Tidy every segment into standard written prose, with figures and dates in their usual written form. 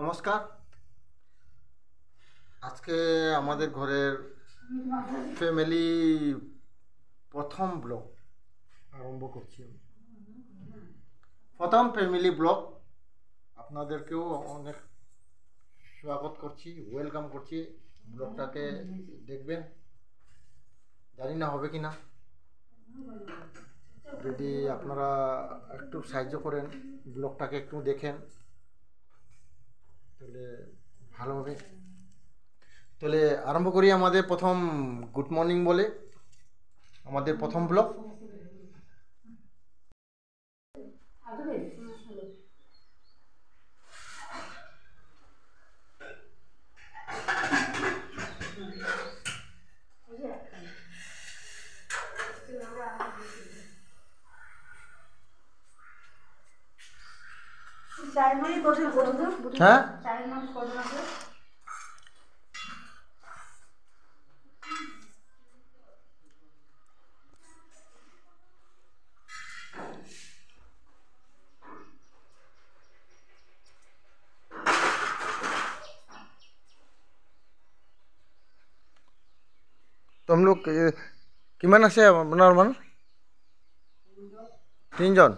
নমস্কার। আজকে আমাদের ঘরের ফ্যামিলি প্রথম ব্লগ আরম্ভ করছি। প্রথম ফ্যামিলি ব্লগ আপনাদেরকেও অনেক স্বাগত করছি, ওয়েলকাম করছি। ব্লগটাকে দেখবেন, জানি না হবে কি না। যদি আপনারা একটু সাহায্য করেন, ব্লগটাকে একটু দেখেন, তাহলে ভালো হবে। তাহলে আরম্ভ করি আমাদের প্রথম গুড মর্নিং বলে আমাদের প্রথম ব্লগ। হ্যাঁ, তো हम लोग কিমান আছে আপনার মানুষ? তিনজন।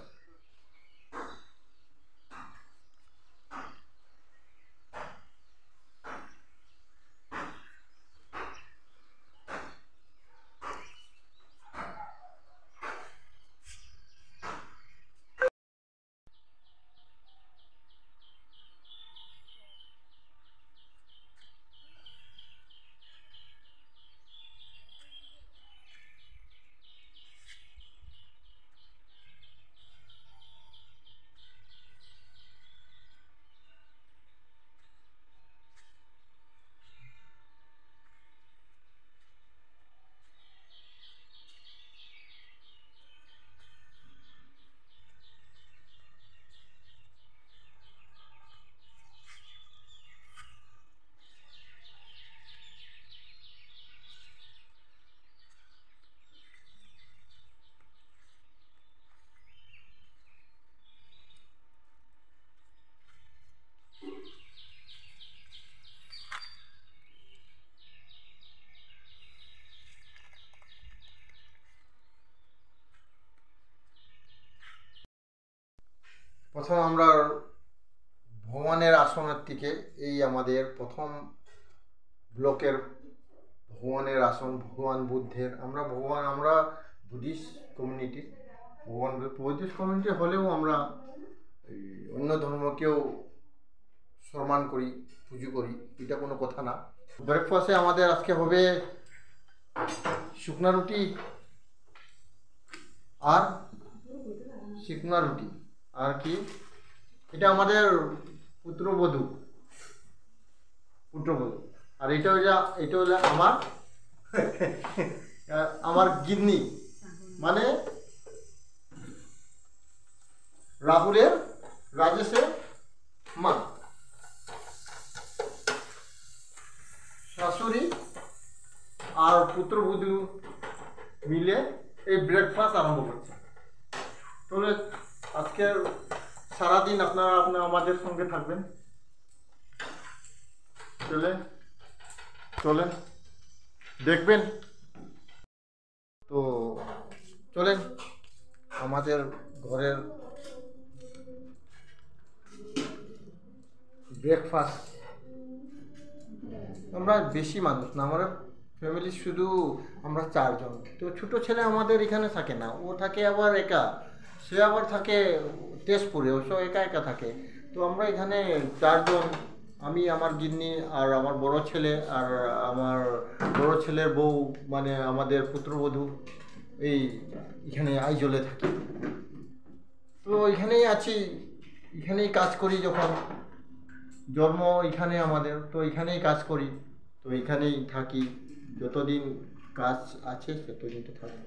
প্রথম আমরা ভগবানের আসনের থেকে, এই আমাদের প্রথম ব্লকের ভগবানের আসন, ভগবান বুদ্ধের। আমরা বুদ্ধিস্ট কমিউনিটির, ভগবান বুদ্ধিস্ট কমিউনিটি হলেও আমরা এই অন্য ধর্মকেও সম্মান করি, পুজো করি, এটা কোনো কথা না। ব্রেকফাস্টে আমাদের আজকে হবে শুকনা রুটি আর শুকনা রুটি আর কি, এটা আমাদের পুত্রবধূ। আর এটা হলো আমার গিন্নি, মানে রাহুলের, রাজেশের মা, শাশুড়ি আর পুত্রবধূ মিলে এই ব্রেকফাস্ট আরম্ভ করছে। তাহলে আজকের সারাদিন আপনারা আমাদের সঙ্গে থাকবেন। চলেন দেখবেন। তো চলেন আমাদের ঘরের ব্রেকফাস্ট। আমরা বেশি মানুষ না, আমরা ফ্যামিলি শুধু আমরা 4 জন। তো ছোটো ছেলে আমাদের এখানে থাকে না, ও থাকে আবার একা, সে আবার থাকে তেজপুরে, ও সব একা একা থাকে। তো আমরা এখানে 4 জন, আমি, আমার গিন্নি আর আমার বড় ছেলে আর আমার বড় ছেলের বউ, মানে আমাদের পুত্রবধূ, এখানে আইজলে থাকি। তো এখানেই আছি, এখানেই কাজ করি। যখন জন্ম এখানে আমাদের, তো এখানেই কাজ করি, তো এখানেই থাকি। যতদিন কাজ আছে ততদিন তো থাকবো।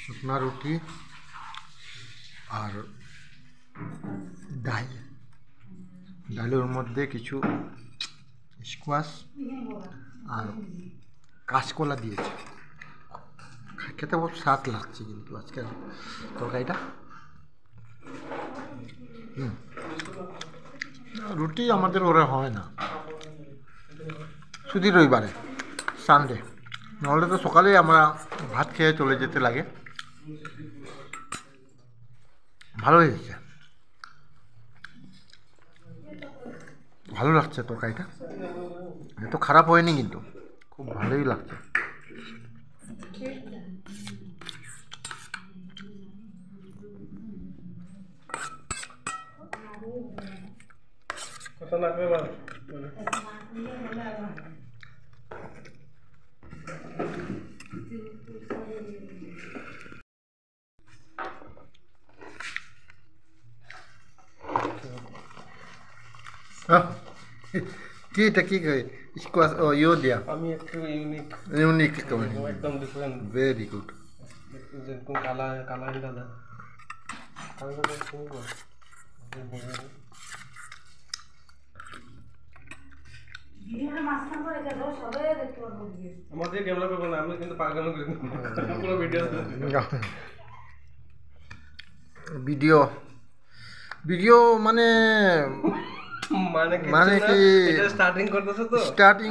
শুকনা রুটি আর ডাল, ডালের মধ্যে কিছু স্কোয়াশ আর কাঁচকলা দিয়েছে। খেতে বহুত স্বাদ লাগছে কিন্তু আজকের তরকারিটা। রুটি আমাদের ওরা হয় না, শুধু রবিবারে, সানডে, নাহলে তো সকালেই আমরা ভাত খেয়ে চলে যেতে লাগে। ভালো হয়েছে, ভালো লাগছে তরকারিটা, এত খারাপ হয়নি কিন্তু খুব ভালোই লাগছে। কি এটা কি স্কোয়াশ? ও ইউ দিয়া আমি একটু ইউনিক ইউনিক, একদম ডিফারেন্ট, ভেরি গুড। যেরকম কালা কালা দাদা আমাদের ক্যামেরা করবো না, আমি কিন্তু পাগল করে পুরো ভিডিও ভিডিও ভিডিও মানে মানে কি এটা স্টার্টিং করতেছে তো, স্টার্টিং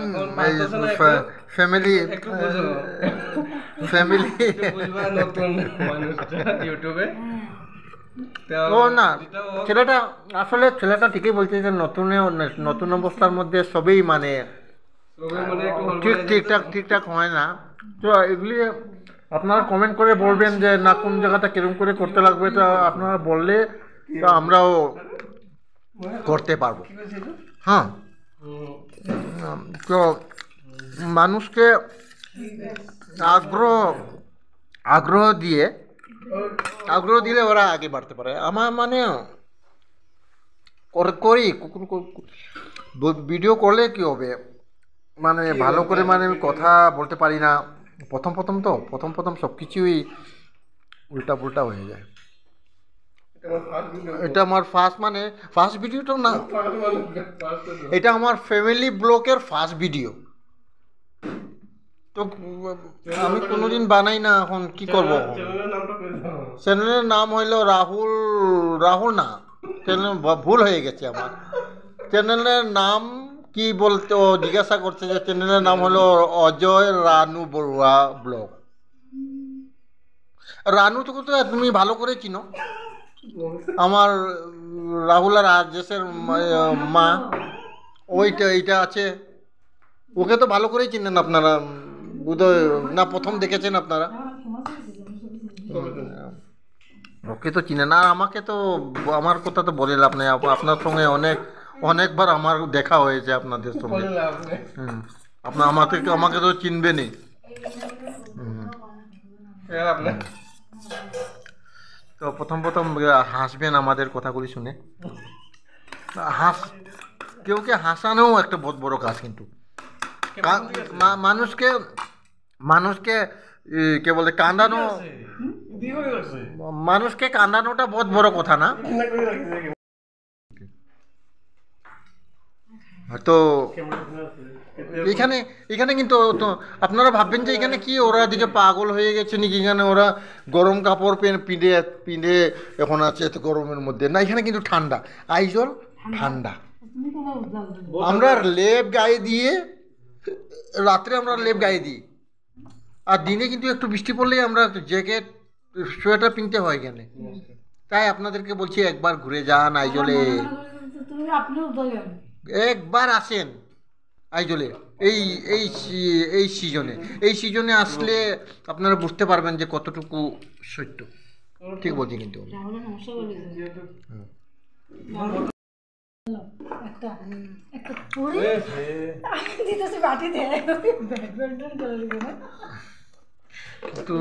ফ্যামিলি বুঝবা নতুন মানুষটা ইউটিউবে। ও না, ছেলেটা আসলে ছেলেটা ঠিকই বলছে যে নতুন অবস্থার মধ্যে সবই মানে ঠিকঠাক হয় না। তো এগুলি আপনারা কমেন্ট করে বলবেন যে না কোন জায়গাটা কিরকম করে করতে লাগবে, তো আপনারা বললে তো আমরাও করতে পারবো। হ্যাঁ, তো মানুষকে আগ্রহ দিলে ওরা আগে বাড়তে পারে। আমার মানে করি ভিডিও করলে কি হবে, মানে ভালো করে মানে আমি কথা বলতে পারি না, প্রথম সব কিছুই উল্টা পুল্টা হয়ে যায়। এটা আমার ফার্স্ট ভিডিওটা না, এটা আমার ফ্যামিলি ব্লগের ফার্স্ট ভিডিও। তো আমি কোনোদিন বানাই না, এখন কি করবো। চ্যানেলের নাম হইল রাহুল না, চ্যানেল ভুল হয়ে গেছে আমার। চ্যানেলের নাম কি বলতে ও জিজ্ঞাসা করছে যে চ্যানেলের নাম হলো অজয় রানু বড়ুয়া ব্লগ। রানু তো তুমি ভালো করে চিনো, আমার রাহুল আর রাজেশের মা, এইটা আছে, ওকে তো ভালো করেই চিনেন আপনারা বোধহয়, না প্রথম দেখেছেন আপনারা? ওকে তো চিনেন, আর আমাকে তো আমার কথা তো বলে লাভ নেই, আপনার সঙ্গে অনেকবার আমার দেখা হয়েছে আপনাদের সঙ্গে। আপনার আমাকে তো চিনবেনই। তো প্রথম হাসবেন আমাদের কথাগুলি শুনে। কেউকে হাসানো একটা বহুত বড় কাজ, কিন্তু মানুষকে কে বলে কান্দানো, মানুষকে কান্দানোটা বহুত বড় কথা না। তো এখানে কিন্তু আপনারা ভাববেন যে এখানে কি ওরা দিকে পাগল হয়ে গেছে নাকি, এখানে ওরা গরম কাপড় পিঁধে এখন আছে এত গরমের মধ্যে না, এখানে কিন্তু ঠান্ডা, আইজল ঠান্ডা। আমরা লেপ গায়ে দিয়ে, রাত্রে আমরা লেপ গায়ে দিই, আর দিনে কিন্তু একটু বৃষ্টি পড়লেই আমরা জ্যাকেট সোয়েটার কিনতে হয় এখানে। তাই আপনাদেরকে বলছি একবার ঘুরে যান আইজলে, একবার আসেন আইজলে এই সিজনে আসলে আপনারা বুঝতে পারবেন যে কতটুকু সত্য। ঠিক বলছি কিন্তু তো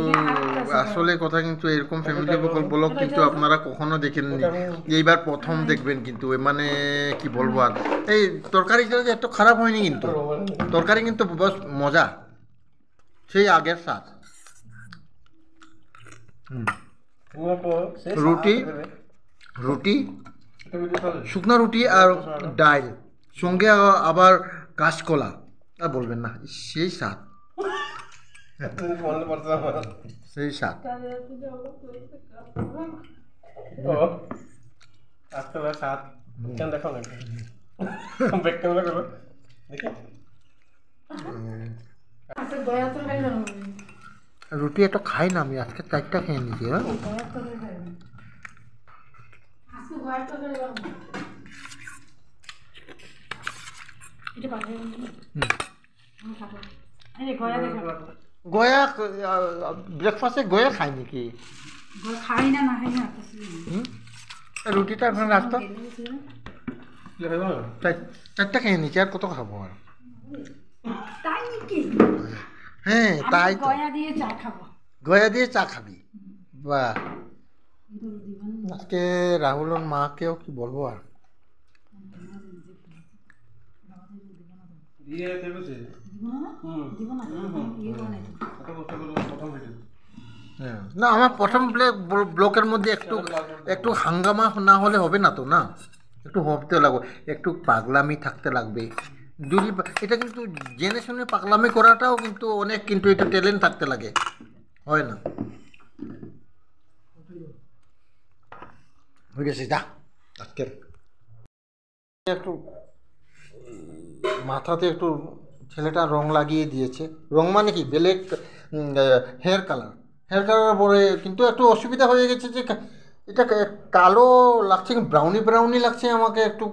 আসলে কথা কিন্তু এরকম ফ্যামিলি ব্লগ কিন্তু আপনারা কখনো দেখেননি, এইবার প্রথম দেখবেন কিন্তু মানে কি বলবো আর। এই তরকারিটা যে এত খারাপ হয়নি কিন্তু, তরকারি কিন্তু বেশ মজা, সেই আগের স্বাদ। রুটি রুটি শুকনো রুটি আর ডাল, সঙ্গে আবার কাঁচকলা, আর বলবেন না, সেই স্বাদ, সেই স্বাদ। দেখো না ব্যাক ক্যামেরা করো দেখি। রুটি এত খাই না আমি, আজকে 4টা খেয়ে নিয়েছি। হ্যাঁ গয়া ব্রেকফাস্টে গয়া খাই নাকি? খাই না না খাই না রুটিটা এখন রাখতো, 4টা খেয়ে নিয়েছি, আর কত খাবো আর। তাই নাকি? হ্যাঁ তাই তো, গয়া দিয়ে চা খাবো। গয়া দিয়ে চা খাবি? বাহ, আজকে রাহুলের মাকেও কি বলবো আর। না আমার প্রথম ব্লকের মধ্যে একটু একটু হাঙ্গামা না হলে হবে না তো, না একটু ভাবতে লাগবে, একটু পাগলামি থাকতে লাগবে। যদি এটা কিন্তু জেনে শুনে পাগলামি করাটাও কিন্তু অনেক, কিন্তু এটা ট্যালেন্ট থাকতে লাগে, হয় না। হয়ে গেছে যা আজকের। একটু মাথাতে একটু ছেলেটা রং লাগিয়ে দিয়েছে, রং মানে কি black hair colour, hair colour পরে কিন্তু একটু অসুবিধা হয়ে গেছে যে এটা কালো লাগছে, ব্রাউনি ব্রাউনি লাগছে আমাকে একটু।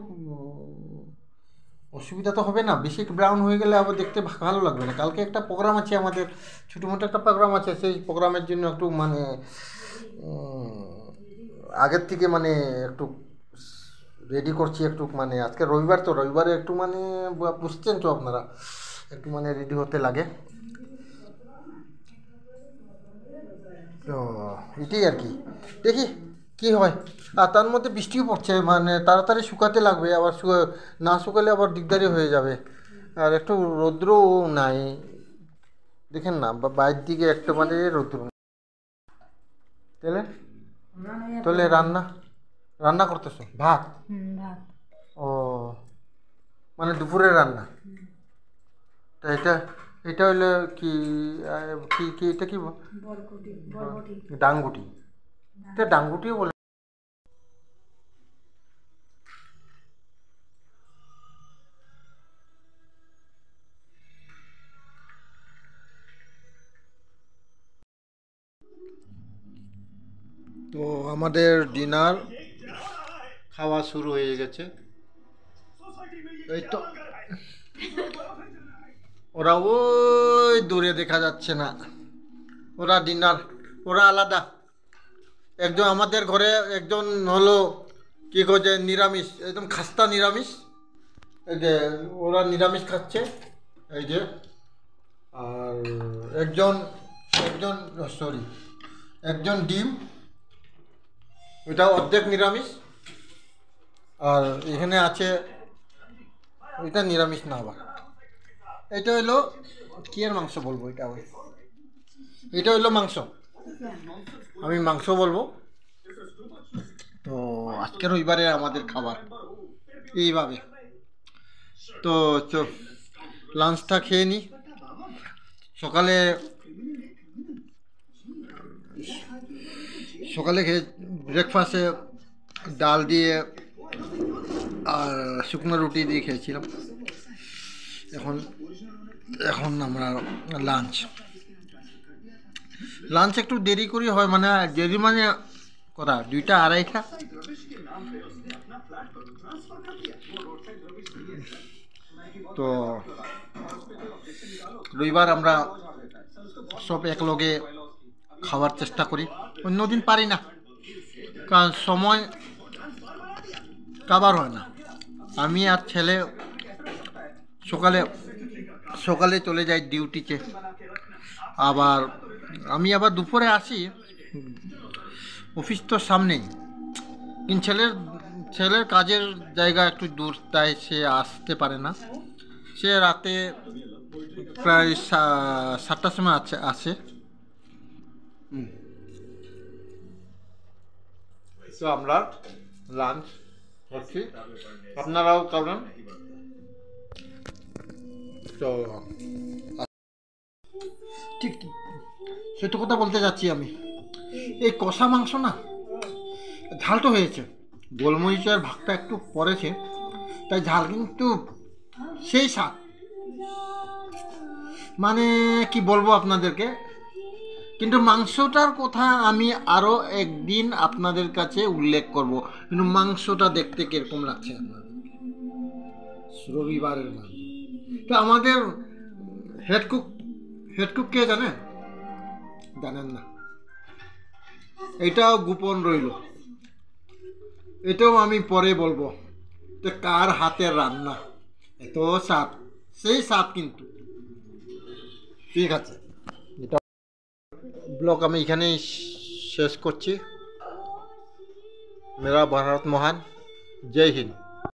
অসুবিধা তো হবে না, বেশি ব্রাউন হয়ে গেলে আবার দেখতে ভালো লাগবে না। কালকে একটা প্রোগ্রাম আছে আমাদের, ছোটো মোটো একটা প্রোগ্রাম আছে, সেই প্রোগ্রামের জন্য একটু মানে আগের থেকে মানে একটু রেডি করছি একটু, মানে আজকে রবিবার তো, রবিবারে একটু মানে বুঝছেন তো আপনারা, একটু মানে রেডি হতে লাগে। তো এটাই আর কি, দেখি কি হয়। আর তার মধ্যে বৃষ্টিও পড়ছে, মানে তাড়াতাড়ি শুকাতে লাগবে, আবার না শুকালে আবার দিকদারি হয়ে যাবে। আর একটু রৌদ্রও নাই, দেখেন না বাইরের দিকে একটা মানে রৌদ্র। তাহলে তাহলে রান্না রান্না করতেছো ভাত? ভাত। ও মানে দুপুরের রান্না। তা এটা এটা হইলে কি কি কি এটা কি ডাংগুটি? এটা ডাংগুটিও বলে। তো আমাদের ডিনার খাওয়া শুরু হয়ে গেছে, এই তো ওরা ওই দূরে দেখা যাচ্ছে না, ওরা ডিনার, ওরা আলাদা। একজন আমাদের ঘরে, একজন হলো কি করছে নিরামিষ, একদম খাস্তা নিরামিষ, এই যে ওরা নিরামিষ খাচ্ছে এই যে। আর একজন একজন সরি একজন ডিম, ওইটা অর্ধেক নিরামিষ। আর এখানে আছে, এটা নিরামিষ না, আবার এটা হইলো কি এর মাংস বলবো, এটা হইলো মাংস, আমি মাংস বলবো। তো আজকের রবিবারে আমাদের খাবার এইভাবে। তো লাঞ্চটা খেয়ে নিই। সকালে খেয়ে ব্রেকফাস্টে ডাল দিয়ে আর শুকনো রুটি দিয়ে খেয়েছিলাম। এখন আমরা লাঞ্চ একটু দেরি করে হয়, মানে দেরি মানে করা 2টা 2:30টা। তো রবিবার আমরা সব একলগে খাওয়ার চেষ্টা করি, অন্যদিন পারি না, কারণ সময় কাবার হয় না। আমি আর ছেলে সকালে চলে যাই ডিউটিতে, আবার আমি আবার দুপুরে আসি, অফিস তো সামনেই, কিন্তু ছেলের কাজের জায়গা একটু দূর, তাই সে আসতে পারে না। সে রাতে প্রায় 7টার সময় আসে। তো আমরা লাঞ্চ করছি, আপনারাও করবেন। তো ঠিক সে তো কথা বলতে যাচ্ছি আমি, এই কষা মাংস না ঝালটা হয়েছে, গোলমরিচের ভাগটা একটু পড়েছে, তাই ঝাল কিন্তু সেই স্বাদ। মানে কি বলবো আপনাদেরকে, কিন্তু মাংসটার কথা আমি আরও একদিন আপনাদের কাছে উল্লেখ করব। কিন্তু মাংসটা দেখতে কিরকম লাগছে আপনাদের, রবিবারের মাংস। তো আমাদের হেডকুক কে জানেন? জানেন না, এটাও গোপন রইল, এটাও আমি পরে বলবো। তো কার হাতের রান্না এত স্বাদ, সেই স্বাদ কিন্তু। ঠিক আছে, এটা ব্লগ আমি এখানেই শেষ করছি। মেরা ভারত মহান, জয় হিন্দ।